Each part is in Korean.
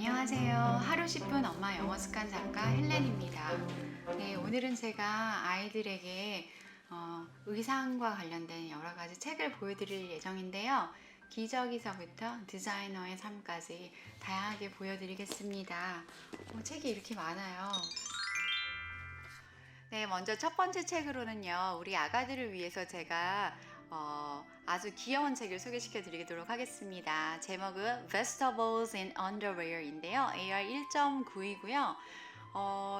안녕하세요. 하루 10분 엄마 영어 습관 작가 헬렌입니다. 네, 오늘은 제가 아이들에게 의상과 관련된 여러 가지 책을 보여드릴 예정인데요. 기저귀서부터 디자이너의 삶까지 다양하게 보여드리겠습니다. 책이 이렇게 많아요. 네, 먼저 첫 번째 책으로는요, 우리 아가들을 위해서 제가 아주 귀여운 책을 소개시켜 드리도록 하겠습니다. 제목은 Vegetables in Underwear인데요. AR 1.9이고요.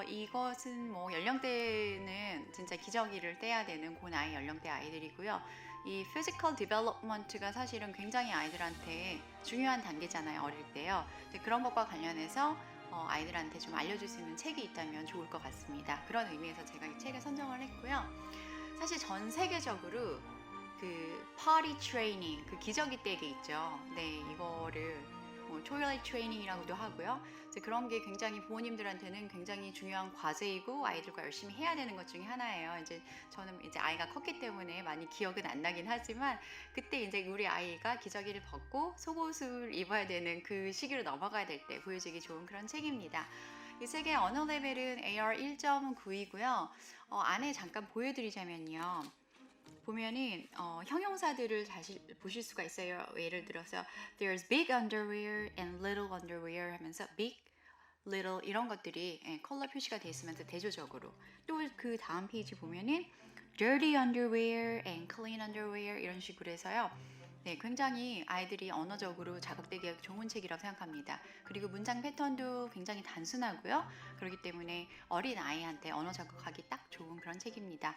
이것은 뭐 연령대는 진짜 기저귀를 떼야 되는 그 나이 연령대 아이들이고요. 이 Physical Development가 사실은 굉장히 아이들한테 중요한 단계잖아요, 어릴 때요. 근데 그런 것과 관련해서 아이들한테 좀 알려줄 수 있는 책이 있다면 좋을 것 같습니다. 그런 의미에서 제가 이 책을 선정을 했고요. 사실 전 세계적으로 그 party training, 그 기저귀 떼기 있죠. 네, 이거를 toilet training이라고도 하고요. 이제 그런 게 굉장히 부모님들한테는 굉장히 중요한 과제이고 아이들과 열심히 해야 되는 것 중에 하나예요. 이제 저는 이제 아이가 컸기 때문에 많이 기억은 안 나긴 하지만 그때 이제 우리 아이가 기저귀를 벗고 속옷을 입어야 되는 그 시기로 넘어가야 될 때 보여주기 좋은 그런 책입니다. 이 책의 언어 레벨은 AR 1.9이고요. 안에 잠깐 보여드리자면요. 보면은 형용사들을 다시 보실 수가 있어요. 예를 들어서 there's big underwear and little underwear 하면서 big, little 이런 것들이 컬러 표시가 되어 있으면서 대조적으로 또 그 다음 페이지 보면은 dirty underwear and clean underwear 이런 식으로 해서요. 네, 굉장히 아이들이 언어적으로 자극되기 좋은 책이라고 생각합니다. 그리고 문장 패턴도 굉장히 단순하고요. 그렇기 때문에 어린 아이한테 언어 자극하기 딱 좋은 그런 책입니다.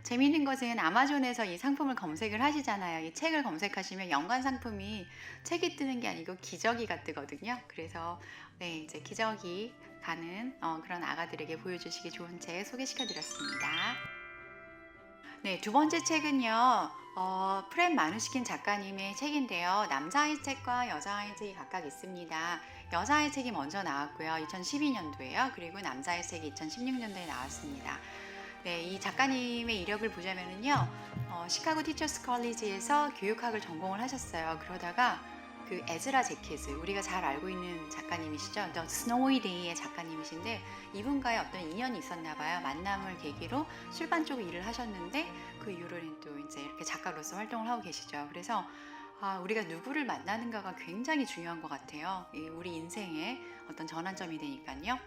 재미있는 것은 아마존에서 이 상품을 검색을 하시잖아요. 이 책을 검색하시면 연관 상품이 책이 뜨는 게 아니고 기저귀가 뜨거든요. 그래서 네, 이제 기저귀 가는 그런 아가들에게 보여주시기 좋은 책 소개시켜 드렸습니다. 네, 두 번째 책은요, 프렌 마누시킨 작가님의 책인데요. 남자아이 책과 여자아이 책이 각각 있습니다. 여자아이 책이 먼저 나왔고요. 2012년도에요. 그리고 남자아이 책이 2016년도에 나왔습니다. 네, 이 작가님의 이력을 보자면은요, 시카고 티처스 컬리지에서 교육학을 전공을 하셨어요. 그러다가 그 에즈라 제키즈, 우리가 잘 알고 있는 작가님이시죠. The Snowy Day의 작가님이신데 이분과의 어떤 인연이 있었나 봐요. 만남을 계기로 출판 쪽 일을 하셨는데 그 이후로는 또 이제 이렇게 작가로서 활동을 하고 계시죠. 그래서 우리가 누구를 만나는가가 굉장히 중요한 것 같아요. 우리 인생의 어떤 전환점이 되니까요.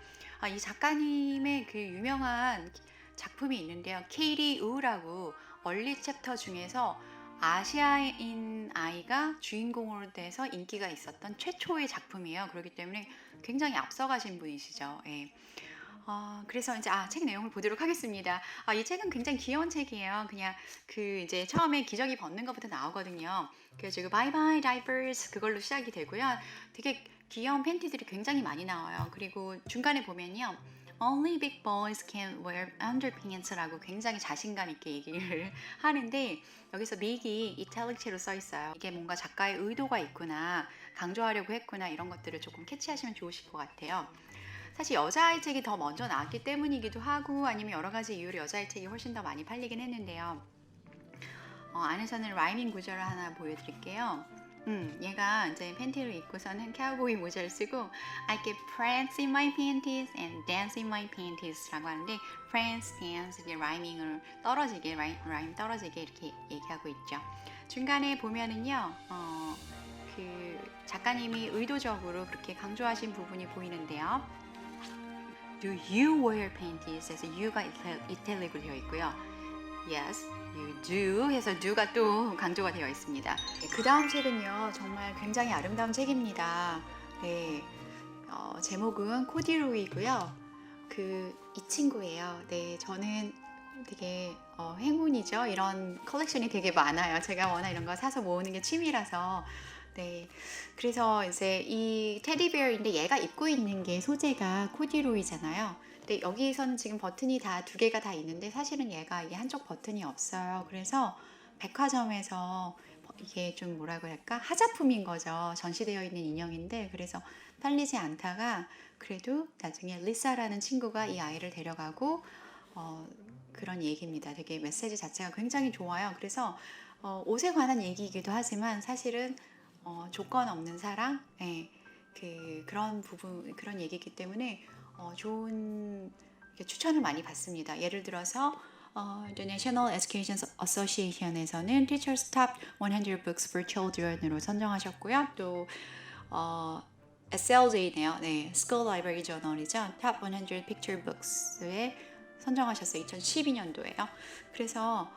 이 작가님의 그 유명한 작품이 있는데요. 케이리 우라고 얼리 챕터 중에서 아시아인 아이가 주인공으로 돼서 인기가 있었던 최초의 작품이에요. 그렇기 때문에 굉장히 앞서가신 분이시죠. 예. 그래서 이제 책 내용을 보도록 하겠습니다. 이 책은 굉장히 귀여운 책이에요. 그냥 그 이제 처음에 기저귀 벗는 것부터 나오거든요. 그래서 Bye Bye Diapers 그걸로 시작이 되고요. 되게 귀여운 팬티들이 굉장히 많이 나와요. 그리고 중간에 보면요. Only big boys can wear underpants라고 굉장히 자신감 있게 얘기를 하는데 여기서 big이 이탈릭체로 써 있어요. 이게 뭔가 작가의 의도가 있구나, 강조하려고 했구나 이런 것들을 조금 캐치하시면 좋으실 것 같아요. 사실 여자아이 책이 더 먼저 나왔기 때문이기도 하고 아니면 여러 가지 이유로 여자아이 책이 훨씬 더 많이 팔리긴 했는데요. 안에서는 라이밍 구절을 하나 보여드릴게요. 얘가 이제 팬티를 입고서는 카우보이 모자를 쓰고 I get prance in my panties and dance in my panties 라고 하는데 prance, dance 이게 라이밍을 떨어지게 라임 떨어지게 이렇게 얘기하고 있죠. 중간에 보면은요 그 작가님이 의도적으로 그렇게 강조하신 부분이 보이는데요. Do you wear panties? 해서 you가 이탈릭으로 되어 있고요. Yes, you do 해서 do가 또 강조가 되어 있습니다. 그 다음 책은요 정말 굉장히 아름다운 책입니다. 네, 제목은 코디로이고요. 이 친구예요. 네, 저는 되게 행운이죠. 이런 컬렉션이 되게 많아요. 제가 워낙 이런 거 사서 모으는 게 취미라서. 네, 그래서 이제 이 테디베어인데 얘가 입고 있는 게 소재가 코디로이잖아요. 근데 여기서는 지금 버튼이 다 두 개가 다 있는데 사실은 얘가 이게 한쪽 버튼이 없어요. 그래서 백화점에서 이게 좀 뭐라고 할까 하자품인 거죠. 전시되어 있는 인형인데 그래서 팔리지 않다가 그래도 나중에 리사라는 친구가 이 아이를 데려가고 그런 얘기입니다. 되게 메시지 자체가 굉장히 좋아요. 그래서 옷에 관한 얘기이기도 하지만 사실은 조건 없는 사랑, 예, 그런 부분, 그런 얘기이기 때문에 좋은 추천을 많이 받습니다. 예를 들어서 The National Education Association에서는 Teachers Top 100 Books for Children으로 선정하셨고요. 또 SLJ네요. 네, School Library Journal이죠. Top 100 Picture Books에 선정하셨어요. 2012년도에요. 그래서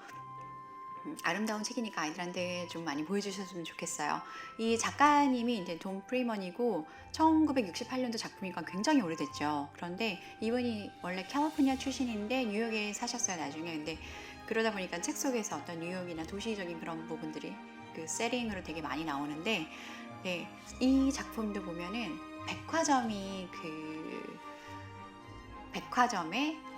아름다운 책이니까 아이들한테 좀 많이 보여주셨으면 좋겠어요. 이 작가님이 이제 돈 프리먼이고 1968년도 작품이니까 굉장히 오래됐죠. 그런데 이분이 원래 캘리포니아 출신인데 뉴욕에 사셨어요, 나중에. 근데 그러다 보니까 책 속에서 어떤 뉴욕이나 도시적인 그런 부분들이 그 세팅으로 되게 많이 나오는데, 네, 이 작품도 보면은 백화점에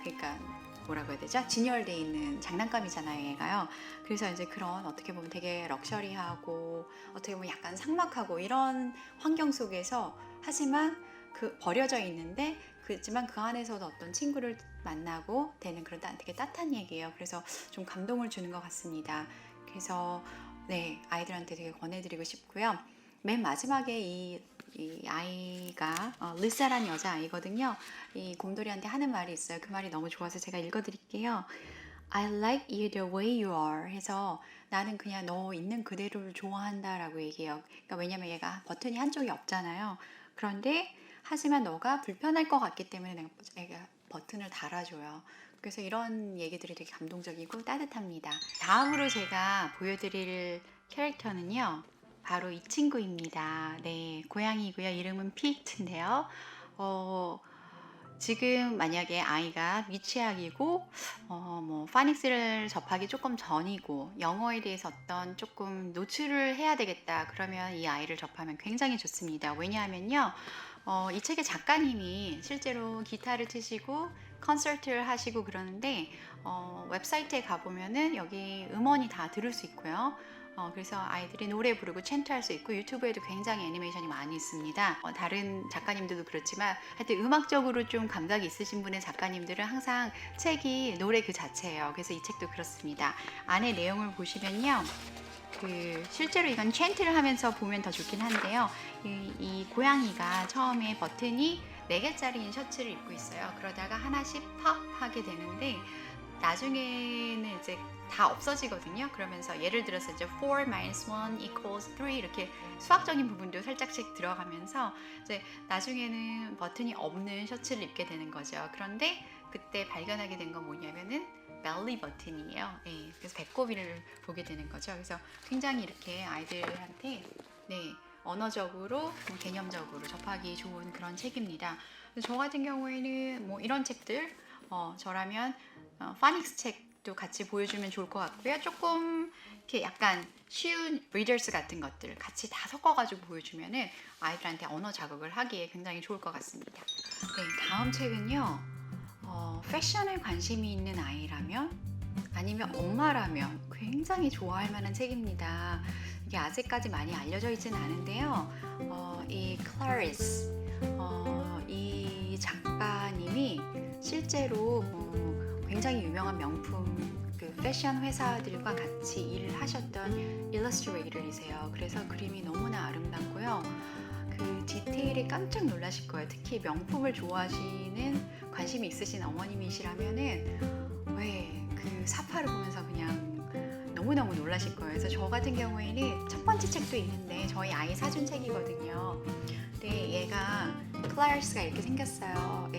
그러니까 뭐라고 해야 되죠? 진열돼 있는 장난감이잖아요, 얘가요. 그래서 이제 그런 어떻게 보면 되게 럭셔리하고 어떻게 보면 약간 삭막하고 이런 환경 속에서, 하지만 버려져 있는데 그렇지만 그 안에서도 어떤 친구를 만나고 되는 그런 되게 따뜻한 얘기예요. 그래서 좀 감동을 주는 것 같습니다. 그래서 네, 아이들한테 되게 권해드리고 싶고요. 맨 마지막에 이 아이가 리사라는 여자아이거든요. 이 곰돌이한테 하는 말이 있어요. 그 말이 너무 좋아서 제가 읽어드릴게요. I like you the way you are 해서 나는 그냥 너 있는 그대로를 좋아한다 라고 얘기해요. 그러니까 왜냐면 얘가 버튼이 한쪽이 없잖아요. 그런데 하지만 너가 불편할 것 같기 때문에 내가 버튼을 달아줘요. 그래서 이런 얘기들이 되게 감동적이고 따뜻합니다. 다음으로 제가 보여드릴 캐릭터는요, 바로 이 친구입니다. 네, 고양이고요. 이름은 피트인데요. 지금 만약에 아이가 미취학이고 뭐 파닉스를 접하기 조금 전이고 영어에 대해서 어떤 조금 노출을 해야 되겠다, 그러면 이 아이를 접하면 굉장히 좋습니다. 왜냐하면요, 이 책의 작가님이 실제로 기타를 트시고 콘서트를 하시고 그러는데 웹사이트에 가보면은 여기 음원이 다 들을 수 있고요. 그래서 아이들이 노래 부르고 챈트할 수 있고 유튜브에도 굉장히 애니메이션이 많이 있습니다. 다른 작가님들도 그렇지만 하여튼 음악적으로 좀 감각이 있으신 분의 작가님들은 항상 책이 노래 그 자체예요. 그래서 이 책도 그렇습니다. 안에 내용을 보시면요, 실제로 이건 챈트를 하면서 보면 더 좋긴 한데요, 이 고양이가 처음에 버튼이 4개짜리인 셔츠를 입고 있어요. 그러다가 하나씩 팝 하게 되는데 나중에는 이제 다 없어지거든요. 그러면서 예를 들어서 이제 4 minus 1 equals 3 이렇게 수학적인 부분도 살짝씩 들어가면서 이제 나중에는 버튼이 없는 셔츠를 입게 되는 거죠. 그런데 그때 발견하게 된 건 뭐냐면은 벨리 버튼이에요. 네, 그래서 배꼽이를 보게 되는 거죠. 그래서 굉장히 이렇게 아이들한테 언어적으로, 개념적으로 접하기 좋은 그런 책입니다. 저 같은 경우에는 뭐 이런 책들, 저라면 파닉스 책도 같이 보여주면 좋을 것 같고요. 조금 이렇게 약간 쉬운 리더스 같은 것들 같이 다 섞어가지고 보여주면은 아이들한테 언어 자극을 하기에 굉장히 좋을 것 같습니다. 네, 다음 책은요, 패션에 관심이 있는 아이라면 아니면 엄마라면 굉장히 좋아할 만한 책입니다. 이게 아직까지 많이 알려져 있지는 않은데요. 이 클래리스, 이 작가님이 실제로 굉장히 유명한 명품 패션 회사들과 같이 일을 하셨던 일러스트레이터이세요. 그래서 그림이 너무나 아름답고요. 그 디테일에 깜짝 놀라실 거예요. 특히 명품을 좋아하시는, 관심이 있으신 어머님이시라면은 왜 그 사파를 보면서 그냥 너무너무 놀라실 거예요. 그래서 저 같은 경우에는 첫 번째 책도 있는데 저희 아이 사준 책이거든요. 근데 얘가 클라리스가 이렇게 생겼어요.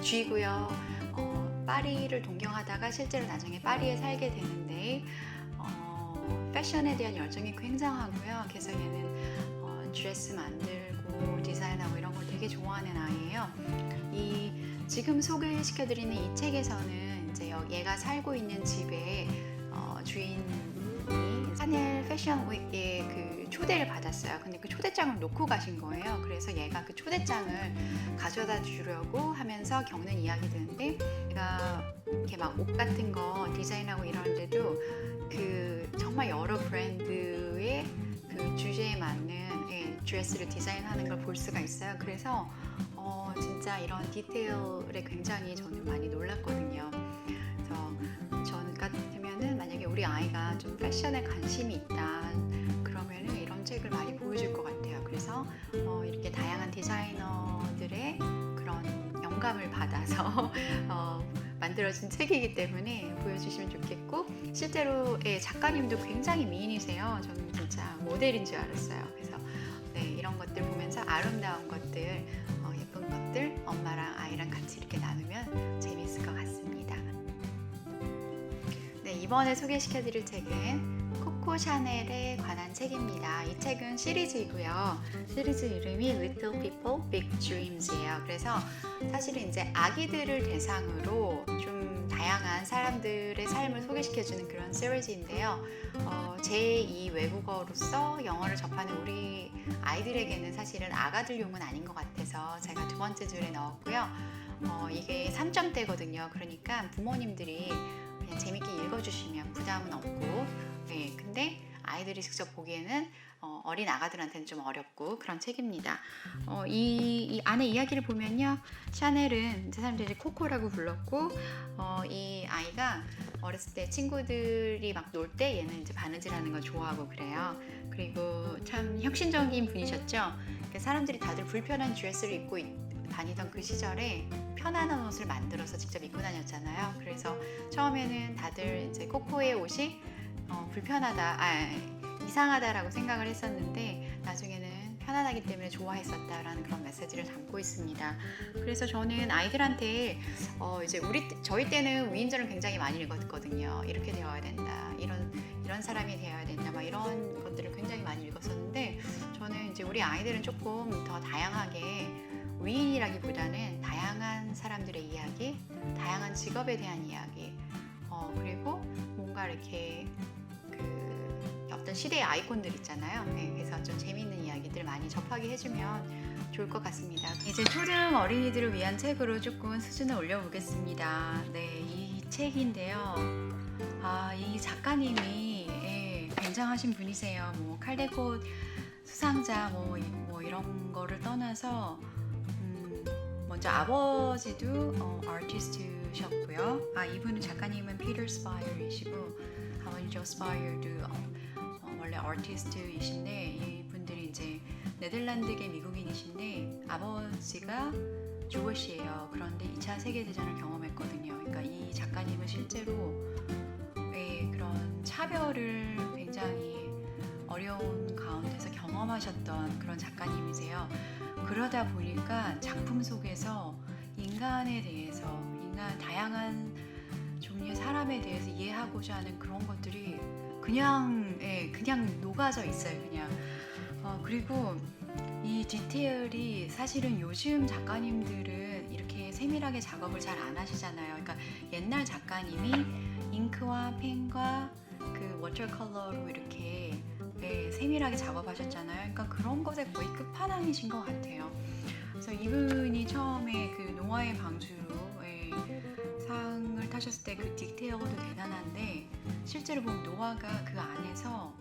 쥐고요. 파리를 동경하다가 실제로 나중에 파리에 살게 되는데 패션에 대한 열정이 굉장하고요. 그래서 얘는 드레스 만들고 디자인하고 이런 걸 되게 좋아하는 아이예요. 지금 소개시켜드리는 이 책에서는 이제 얘가 살고 있는 집에 주인이 샤넬 패션 위크에 그 초대를 받았어요. 근데 그 초대장을 놓고 가신 거예요. 그래서 얘가 그 초대장을 가져다 주려고 하면서 겪는 이야기들인데, 얘가 이렇게 막 옷 같은 거 디자인하고 이러는데도 정말 여러 브랜드의 그 주제에 맞는 드레스를 디자인하는 걸 볼 수가 있어요. 그래서 진짜 이런 디테일에 굉장히 저는 많이 놀랐거든요. 그래서 전 같으면은 만약에 우리 아이가 좀 패션에 관심이 있다 그러면은 이런 책을 많이 보여줄 것 같아요. 그래서 그래서 이렇게 다양한 디자이너들의 그런 영감을 받아서 만들어진 책이기 때문에 보여주시면 좋겠고, 실제로 작가님도 굉장히 미인이세요. 저는 진짜 모델인 줄 알았어요. 그래서 네, 이런 것들 보면서 아름다운 것들, 예쁜 것들 엄마랑 아이랑 같이 이렇게 나누면 재미있을 것 같습니다. 네, 이번에 소개시켜드릴 책은 코코 샤넬에 관한 책입니다. 이 책은 시리즈이고요. 시리즈 이름이 Little People, Big Dreams예요. 그래서 사실은 이제 아기들을 대상으로 좀 다양한 사람들의 삶을 소개시켜주는 그런 시리즈인데요. 제2 외국어로서 영어를 접하는 우리 아이들에게는 사실은 아가들용은 아닌 것 같아서 제가 두 번째 줄에 넣었고요. 이게 3점대거든요. 그러니까 부모님들이 그냥 재밌게 읽어주시면 부담은 없고, 네, 근데 아이들이 직접 보기에는 어린 아가들한테는 좀 어렵고 그런 책입니다. 이 안에 이야기를 보면요, 샤넬은 사람들이 코코라고 불렀고, 이 아이가 어렸을 때 친구들이 막 놀 때 얘는 이제 바느질하는 걸 좋아하고 그래요. 그리고 참 혁신적인 분이셨죠. 사람들이 다들 불편한 드레스를 입고 다니던 그 시절에 편안한 옷을 만들어서 직접 입고 다녔잖아요. 그래서 처음에는 다들 이제 코코의 옷이 이상하다라고 생각을 했었는데 나중에는 편안하기 때문에 좋아했었다라는 그런 메시지를 담고 있습니다. 그래서 저는 아이들한테 이제 저희 때는 위인전을 굉장히 많이 읽었거든요. 이렇게 되어야 된다, 이런 사람이 되어야 된다, 막 이런 것들을 굉장히 많이 읽었었는데, 저는 이제 우리 아이들은 조금 더 다양하게, 위인이라기보다는 다양한 사람들의 이야기, 다양한 직업에 대한 이야기, 그리고 뭔가 이렇게 어떤 시대의 아이콘들 있잖아요. 네, 그래서 좀 재미있는 이야기들 많이 접하게 해주면 좋을 것 같습니다. 이제 초등 어린이들을 위한 책으로 조금 수준을 올려보겠습니다. 네, 이 책인데요. 이 작가님이 굉장하신 분이세요. 뭐 칼데코 수상자 뭐 이런 거를 떠나서 먼저 아버지도 아티스트셨고요. 이분은 작가님은 피터 스파이어이시고 아버님 조 스파이어도 원래 아티스트이신데, 이분들이 이제 네덜란드계 미국인이신데 아버지가 주워시예요. 그런데 2차 세계대전을 경험했거든요. 그러니까 이 작가님은 실제로 그런 차별을 굉장히 어려운 가운데서 경험하셨던 그런 작가님이세요. 그러다 보니까 작품 속에서 인간에 대해서, 다양한 종류의 사람에 대해서 이해하고자 하는 그런 것들이 그냥 녹아져 있어요. 그냥 그리고 이 디테일이 사실은 요즘 작가님들은 이렇게 세밀하게 작업을 잘 안 하시잖아요. 그러니까 옛날 작가님이 잉크와 펜과 그 워터컬러로 이렇게 세밀하게 작업하셨잖아요. 그러니까 그런 것에 거의 끝판왕이신 것 같아요. 그래서 이분이 처음에 그 노아의 방주로 상을 타셨을 때 그 디테일도 대단한데, 실제로 보면 노아가 그 안에서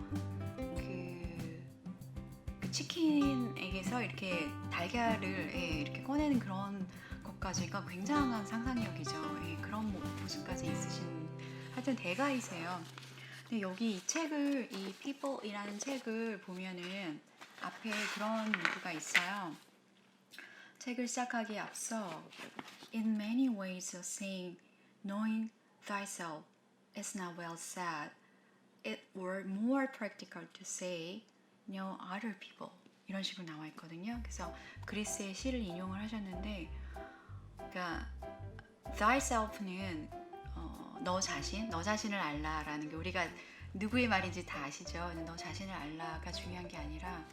그 치킨에게서 이렇게 달걀을 이렇게 꺼내는 그런 것까지가 굉장한 상상력이죠. 그런 모습까지 있으신, 하여튼 대가이세요. 근데 여기 이 책을, 이 People이라는 책을 보면은 앞에 그런 문구가 있어요. 책을 시작하기에 앞서 In many ways of saying knowing thyself is not well said. It were more practical to say know other people. 이런 식으로 나와 있거든요. 그래서 그리스의 시를 인용을 하셨는데, 그러니까 thyself는 너 자신을 알라라는 게, 우리가 누구의 말인지 다 아시죠? 너 자신을 알라가 중요한 게 아니라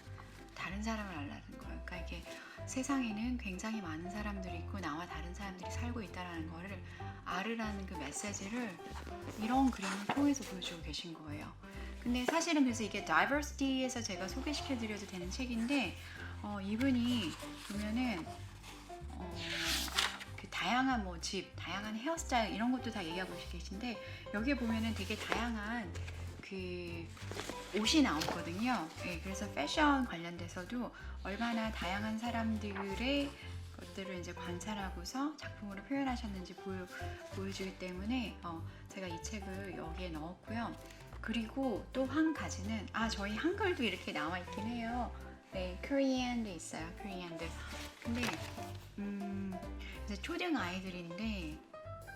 다른 사람을 알라는 거예요. 그러니까 이게 세상에는 굉장히 많은 사람들이 있고 나와 다른 사람들이 살고 있다는 거를 알으라는 그 메시지를 이런 그림을 통해서 보여주고 계신 거예요. 근데 사실은 그래서 이게 Diversity에서 제가 소개시켜 드려도 되는 책인데, 이분이 보면은 그 다양한 다양한 헤어스타일 이런 것도 다 얘기하고 계신데, 여기에 보면은 되게 다양한 그 옷이 나오거든요. 그래서 패션 관련돼서도 얼마나 다양한 사람들의 것들을 이제 관찰하고서 작품으로 표현하셨는지 보여주기 때문에 제가 이 책을 여기에 넣었고요. 그리고 또 한 가지는 저희 한글도 이렇게 나와 있긴 해요. 네, 코리안도 있어요. 코리안도. 근데 이제 초등 아이들인데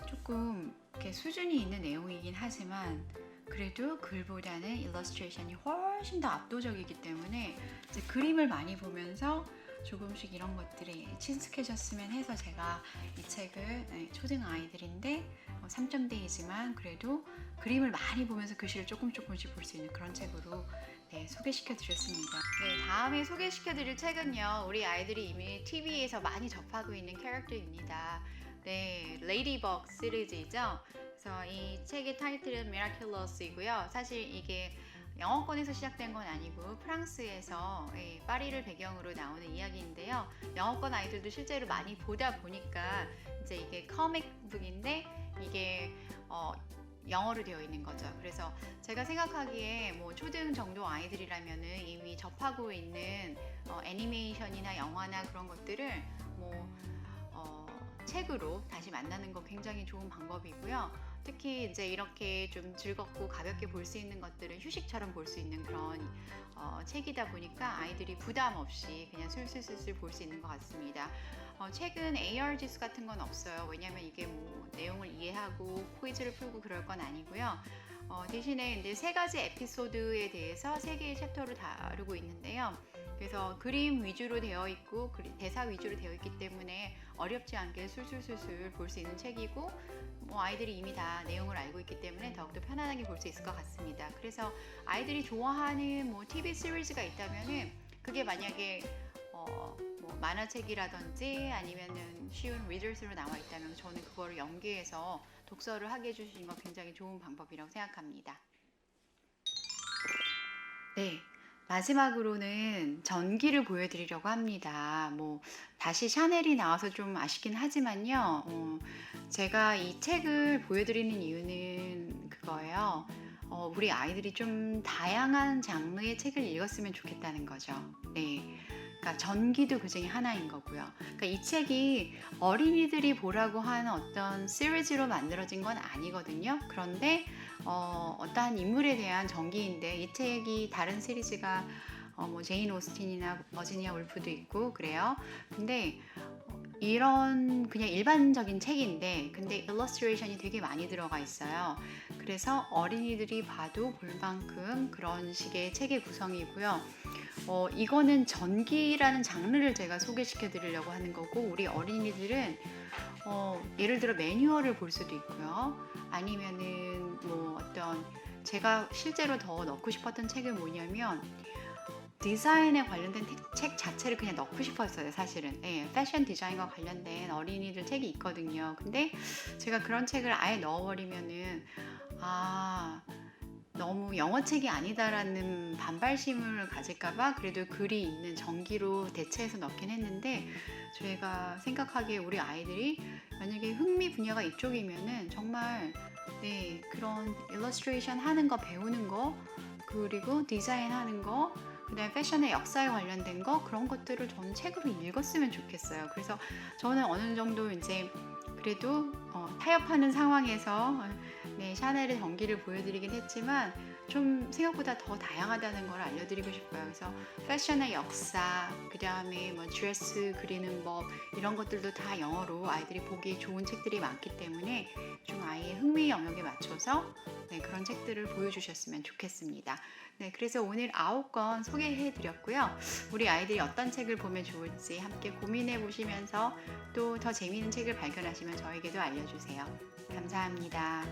조금 이렇게 수준이 있는 내용이긴 하지만 그래도 글보다는 일러스트레이션이 훨씬 더 압도적이기 때문에 이제 그림을 많이 보면서 조금씩 이런 것들이 친숙해졌으면 해서 제가 이 책을 초등 아이들인데 3점대이지만 그래도 그림을 많이 보면서 글씨를 조금씩 볼 수 있는 그런 책으로 소개시켜 드렸습니다. 네, 다음에 소개시켜 드릴 책은요. 우리 아이들이 이미 TV에서 많이 접하고 있는 캐릭터입니다. 네, 레이디버그 시리즈이죠. 그래서 이 책의 타이틀은 미라큘러스이고요. 사실 이게 영어권에서 시작된 건 아니고 프랑스에서 파리를 배경으로 나오는 이야기인데요. 영어권 아이들도 실제로 많이 보다 보니까 이제 이게 커믹북인데 이게 영어로 되어 있는 거죠. 그래서 제가 생각하기에 뭐 초등 정도 아이들이라면은 이미 접하고 있는 애니메이션이나 영화나 그런 것들을 책으로 다시 만나는 거 굉장히 좋은 방법이고요. 특히 이제 이렇게 좀 즐겁고 가볍게 볼 수 있는 것들은 휴식처럼 볼 수 있는 그런 책이다 보니까 아이들이 부담 없이 그냥 술술술술 볼 수 있는 것 같습니다. 책은 AR 지수 같은 건 없어요. 왜냐하면 이게 뭐 내용을 이해하고 퀴즈를 풀고 그럴 건 아니고요. 대신에 이제 3가지 에피소드에 대해서 3개의 챕터를 다루고 있는데요. 그래서 그림 위주로 되어 있고 대사 위주로 되어 있기 때문에 어렵지 않게 술술술술 볼 수 있는 책이고 뭐 아이들이 이미 다 내용을 알고 있기 때문에 더욱더 편안하게 볼 수 있을 것 같습니다. 그래서 아이들이 좋아하는 뭐 TV 시리즈가 있다면은 그게 만약에 뭐 만화책이라든지 아니면은 쉬운 리더스로 나와 있다면 저는 그거를 연계해서 독서를 하게 해주시는 건 굉장히 좋은 방법이라고 생각합니다. 네. 마지막으로는 전기를 보여드리려고 합니다. 뭐 다시 샤넬이 나와서 좀 아쉽긴 하지만요. 제가 이 책을 보여드리는 이유는 그거예요. 우리 아이들이 좀 다양한 장르의 책을 읽었으면 좋겠다는 거죠. 네. 그러니까 전기도 그 중에 하나인 거고요. 그러니까 이 책이 어린이들이 보라고 하는 어떤 시리즈로 만들어진 건 아니거든요. 그런데 어떠한 인물에 대한 전기인데 이 책이 다른 시리즈가 뭐 제인 오스틴이나 버지니아 울프도 있고 그래요. 근데 이런 그냥 일반적인 책인데 근데 일러스트레이션이 되게 많이 들어가 있어요. 그래서 어린이들이 봐도 볼 만큼 그런 식의 책의 구성이고요. 이거는 전기라는 장르를 제가 소개시켜 드리려고 하는 거고 우리 어린이들은 예를 들어 매뉴얼을 볼 수도 있고요. 아니면은 뭐 어떤 제가 실제로 더 넣고 싶었던 책은 뭐냐면 디자인에 관련된 책 자체를 그냥 넣고 싶었어요, 사실은. 예, 패션 디자인과 관련된 어린이들 책이 있거든요. 근데 제가 그런 책을 아예 넣어버리면은 너무 영어 책이 아니다라는 반발심을 가질까봐 그래도 글이 있는 전기로 대체해서 넣긴 했는데 저희가 생각하기에 우리 아이들이 만약에 흥미 분야가 이쪽이면은 정말 그런 일러스트레이션 하는 거 배우는 거 그리고 디자인 하는 거 그다음에 패션의 역사에 관련된 거 그런 것들을 저는 책으로 읽었으면 좋겠어요. 그래서 저는 어느 정도 이제 그래도 타협하는 상황에서 샤넬의 전기를 보여드리긴 했지만 좀 생각보다 더 다양하다는 걸 알려드리고 싶어요. 그래서 패션의 역사, 그 다음에 뭐 드레스 그리는 법 이런 것들도 다 영어로 아이들이 보기 좋은 책들이 많기 때문에 좀 아이의 흥미 영역에 맞춰서 그런 책들을 보여주셨으면 좋겠습니다. 그래서 오늘 9권 소개해 드렸고요. 우리 아이들이 어떤 책을 보면 좋을지 함께 고민해 보시면서 또 더 재미있는 책을 발견하시면 저에게도 알려주세요. 감사합니다.